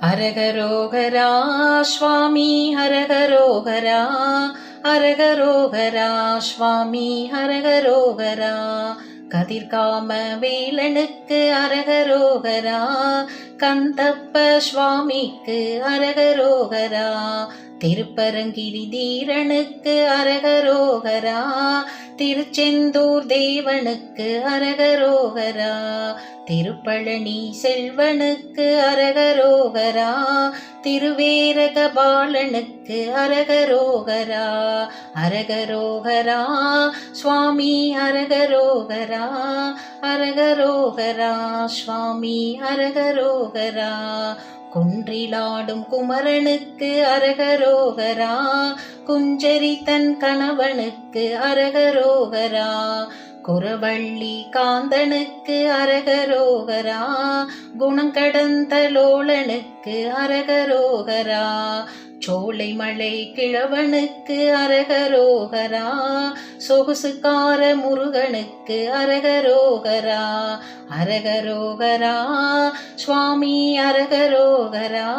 அரகரோகரா சுவாமி ஹரகரோகரா, அரகரோகரா சுவாமி ஹரகரோகரா. கதிர்காம வேலனுக்கு அரகரோகரா, கந்தப்ப சுவாமிக்கு அரகரோகரா. திருப்பரங்கிரி தீரனுக்கு அரகரோகரா, திருச்செந்தூர் தேவனுக்கு அரகரோகரா. திருப்பழனி செல்வனுக்கு அரகரோகரா, திருவேரக பாலனுக்கு அரகரோகரா. அரகரோகரா சுவாமி அரகரோகரா, அரகரோகரா சுவாமி அரகரோகரா. குன்றிலாடும் குமரனுக்கு அரகரோகரா, குஞ்சரி தன் கணவனுக்கு அரகரோகரா. குரவள்ளி காந்தனுக்கு அரகரோகரா, குணங்கடந்த லோலனுக்கு அரகரோகரா. சோலைமலை கிழவனுக்கு அரகரோகரா, சொகுசுக்கார முருகனுக்கு அரகரோகரா. அரகரோகரா சுவாமி அரகரோகரா,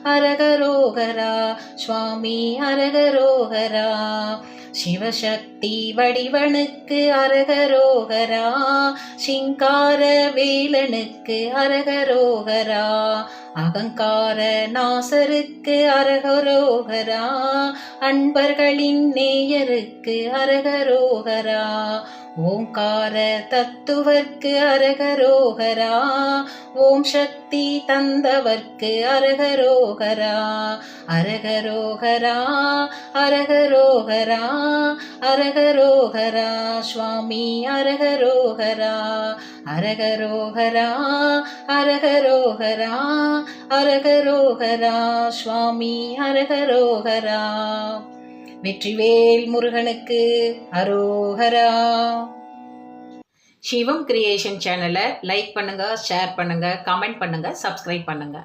அரகரோகரா சுவாமி அரகரோகரா. சிவசக்தி வடிவனுக்கு அரகரோகரா, சிங்கார வேலனுக்கு அரகரோகரா. அகங்கார நாசருக்கு அரகரோகரா, அன்பர்களின் நேயருக்கு அரகரோகரா. ஓங்கார தத்துவர்க்கு அரகரோகரா, ஓம் சக்தி தந்தவர்க்கு அரகரோகரா. அரகரோகரா அரகரோகரா, அரகரோகரா சுவாமி அரகரோகரா. அரகரோகரா அரகரோகரா, அரகரோகரா சுவாமி அரகரோகரா. வெற்றிவேல் முருகனுக்கு அரோகரா. சிவம் கிரியேஷன் சேனலை லைக் பண்ணுங்க, ஷேர் பண்ணுங்க, கமெண்ட் பண்ணுங்க, சப்ஸ்கிரைப் பண்ணுங்க.